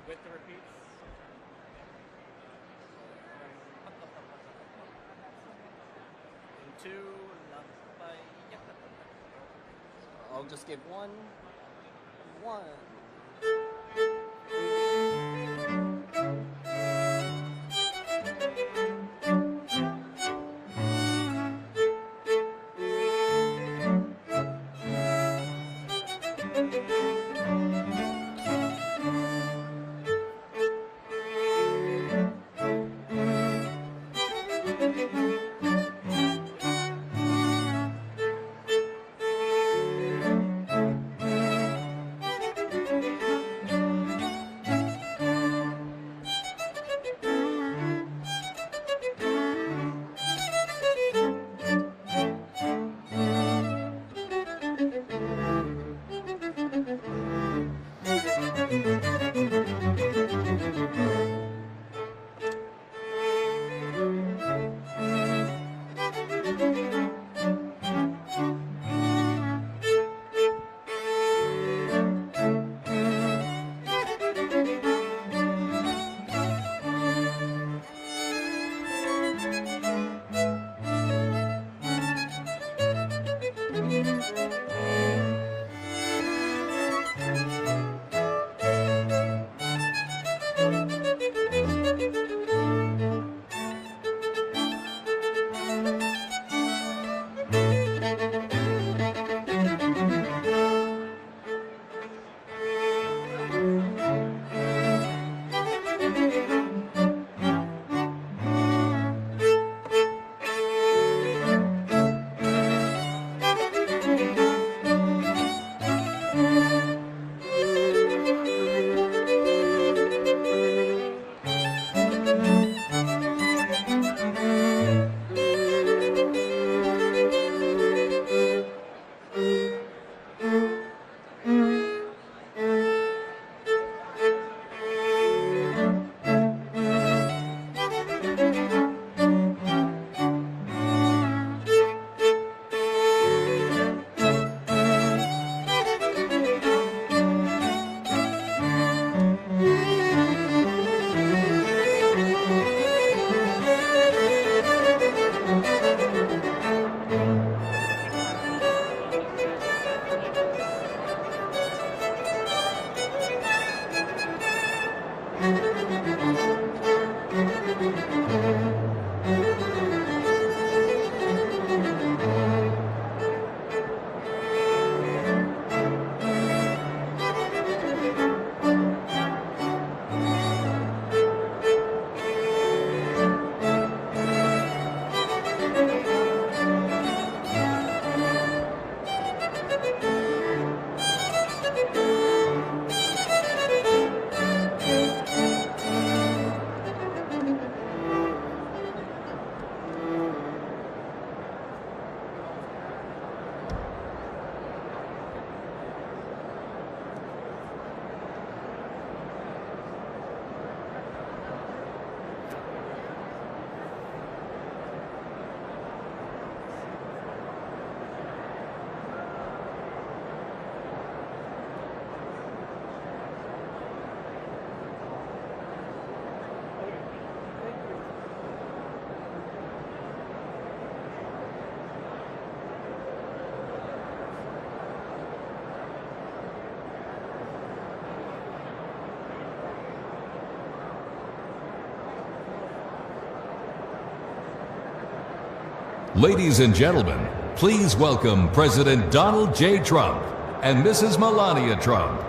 With the repeats. Two. I'll just give one. Ladies and gentlemen, please welcome President Donald J. Trump and Mrs. Melania Trump.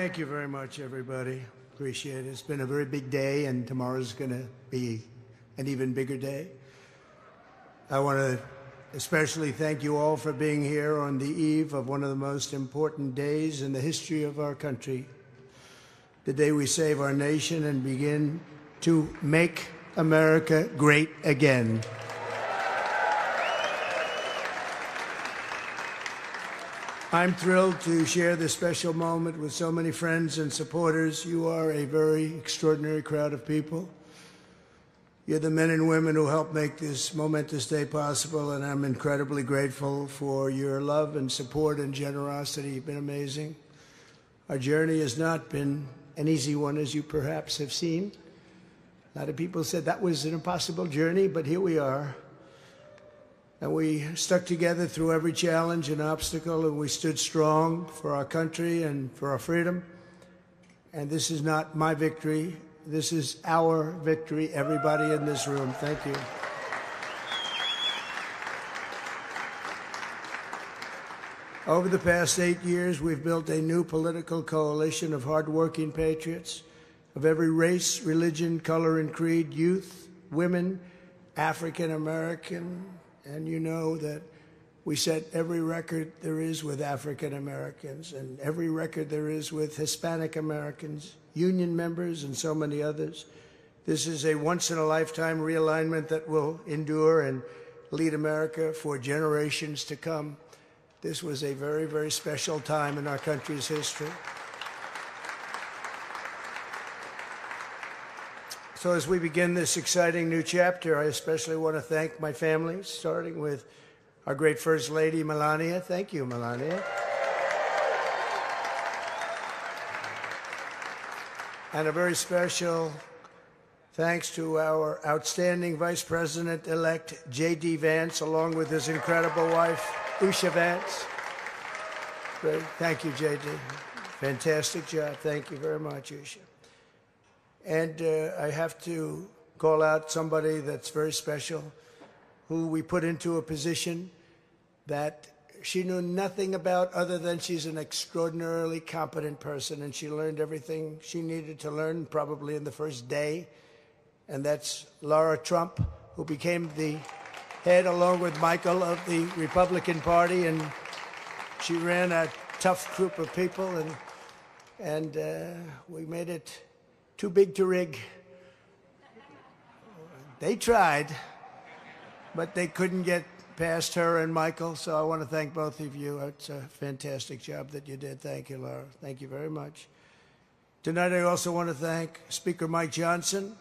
Thank you very much, everybody. Appreciate it. It's been a very big day, and tomorrow's going to be an even bigger day. I want to especially thank you all for being here on the eve of one of the most important days in the history of our country, the day we save our nation and begin to make America great again. I'm thrilled to share this special moment with so many friends and supporters. You are a very extraordinary crowd of people. You're the men and women who helped make this momentous day possible, and I'm incredibly grateful for your love and support and generosity. You've been amazing. Our journey has not been an easy one, as you perhaps have seen. A lot of people said that was an impossible journey, but here we are. And we stuck together through every challenge and obstacle, and we stood strong for our country and for our freedom. And this is not my victory. This is our victory, everybody in this room. Thank you. Over the past 8 years, we've built a new political coalition of hardworking patriots of every race, religion, color, and creed, youth, women, African American, and you know that we set every record there is with African Americans and every record there is with Hispanic Americans, union members, and so many others. This is a once-in-a-lifetime realignment that will endure and lead America for generations to come. This was a very, very special time in our country's history. So as we begin this exciting new chapter, I especially want to thank my family, starting with our great First Lady, Melania. Thank you, Melania. And a very special thanks to our outstanding Vice President-elect, J.D. Vance, along with his incredible wife, Usha Vance. Great. Thank you, J.D. Fantastic job. Thank you very much, Usha. And I have to call out somebody that's very special, who we put into a position that she knew nothing about other than she's an extraordinarily competent person, and she learned everything she needed to learn probably in the first day. And that's Laura Trump, who became the head, along with Michael, of the Republican Party, and she ran a tough group of people, and we made it too big to rig. They tried, but they couldn't get past her and Michael, so I want to thank both of you. It's a fantastic job that you did. Thank you, Laura. Thank you very much. Tonight I also want to thank Speaker Mike Johnson,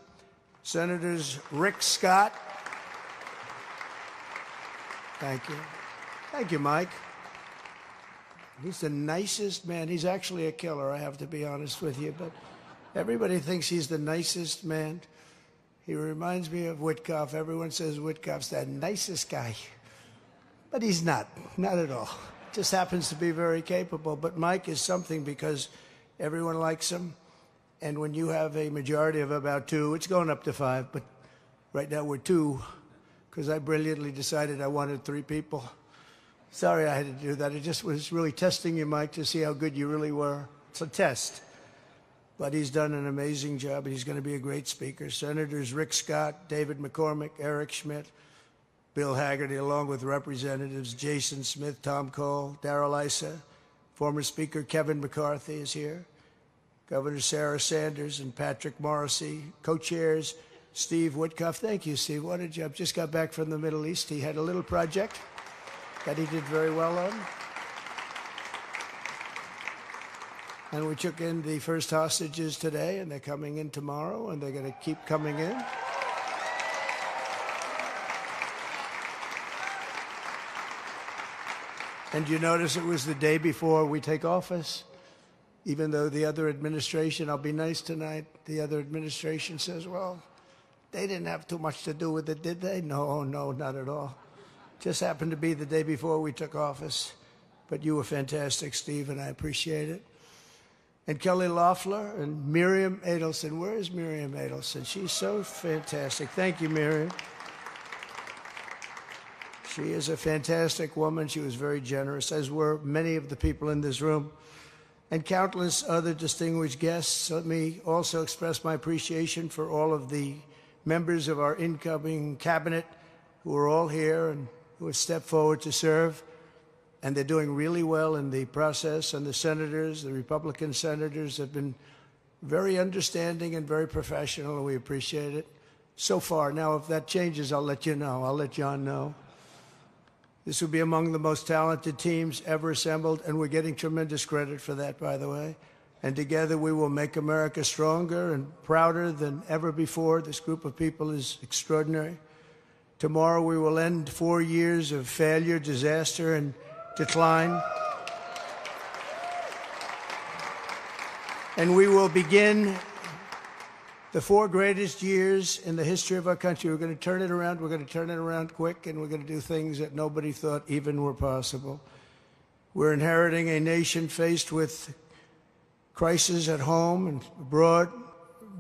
Senators Rick Scott. Thank you. Thank you, Mike. He's the nicest man. He's actually a killer, I have to be honest with you, but everybody thinks he's the nicest man. He reminds me of Witkoff. Everyone says Witkoff's the nicest guy. But he's not at all. Just happens to be very capable. But Mike is something because everyone likes him. And when you have a majority of about 2, it's going up to 5, but right now we're 2, because I brilliantly decided I wanted 3 people. Sorry I had to do that. It just was really testing you, Mike, to see how good you really were. It's a test. But he's done an amazing job, and he's going to be a great speaker. Senators Rick Scott, David McCormick, Eric Schmidt, Bill Hagerty, along with Representatives Jason Smith, Tom Cole, Darrell Issa. Former Speaker Kevin McCarthy is here. Governor Sarah Sanders and Patrick Morrissey. Co-chairs Steve Witkoff. Thank you, Steve. What a job. Just got back from the Middle East. He had a little project that he did very well on. And we took in the first hostages today, and they're coming in tomorrow, and they're going to keep coming in. And you notice it was the day before we take office, even though the other administration, I'll be nice tonight, the other administration says, well, they didn't have too much to do with it, did they? No, not at all. Just happened to be the day before we took office. But you were fantastic, Steve, and I appreciate it. And Kelly Loeffler and Miriam Adelson. Where is Miriam Adelson? She's so fantastic. Thank you, Miriam. She is a fantastic woman. She was very generous, as were many of the people in this room. and countless other distinguished guests. Let me also express my appreciation for all of the members of our incoming cabinet who are all here and who have stepped forward to serve. And they're doing really well in the process. And the senators, the Republican senators, have been very understanding and very professional, and we appreciate it so far. Now, if that changes, I'll let you know. I'll let John know. This will be among the most talented teams ever assembled, and we're getting tremendous credit for that, by the way. And together we will make America stronger and prouder than ever before. This group of people is extraordinary. Tomorrow we will end 4 years of failure, disaster, and decline. And we will begin the 4 greatest years in the history of our country. We're going to turn it around. We're going to turn it around quick, and we're going to do things that nobody thought even were possible. We're inheriting a nation faced with crises at home and abroad,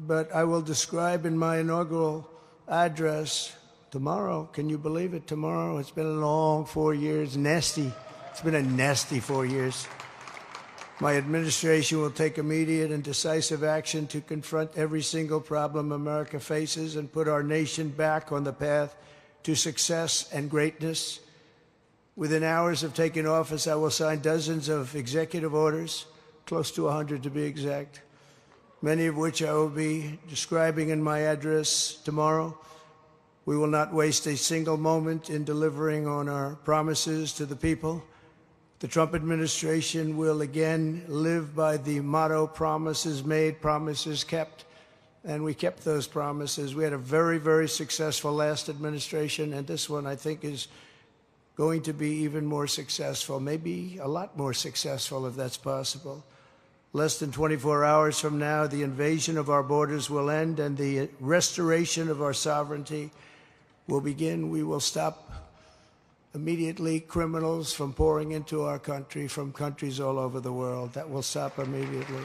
but I will describe in my inaugural address tomorrow. Can you believe it? Tomorrow. It's been a long 4 years. Nasty. It's been a nasty 4 years. My administration will take immediate and decisive action to confront every single problem America faces and put our nation back on the path to success and greatness. Within hours of taking office, I will sign dozens of executive orders, close to 100 to be exact, many of which I will be describing in my address tomorrow. We will not waste a single moment in delivering on our promises to the people. The Trump administration will again live by the motto, promises made, promises kept, and we kept those promises. We had a very, very successful last administration, and this one I think is going to be even more successful, maybe a lot more successful if that's possible. Less than 24 hours from now, the invasion of our borders will end and the restoration of our sovereignty will begin. We will stop immediately criminals from pouring into our country from countries all over the world. That will stop immediately.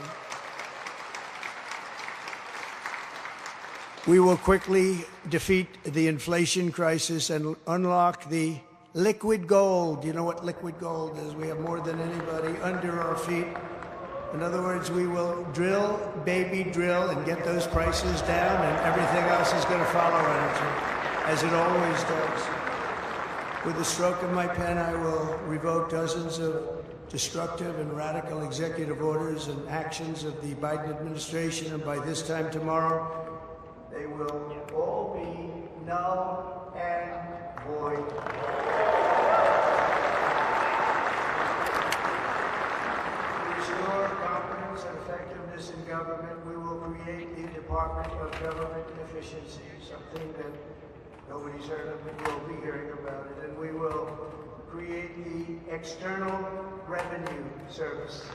We will quickly defeat the inflation crisis and unlock the liquid gold. You know what liquid gold is? We have more than anybody under our feet. In other words, we will drill, baby drill, and get those prices down, and everything else is going to follow as it always does. With the stroke of my pen, I will revoke dozens of destructive and radical executive orders and actions of the Biden administration, and by this time tomorrow, they will all be null and void. To restore competence and effectiveness in government, we will create the Department of Government Efficiency, something that nobody's heard of, but you'll be hearing about it. And we will create the External Revenue Service.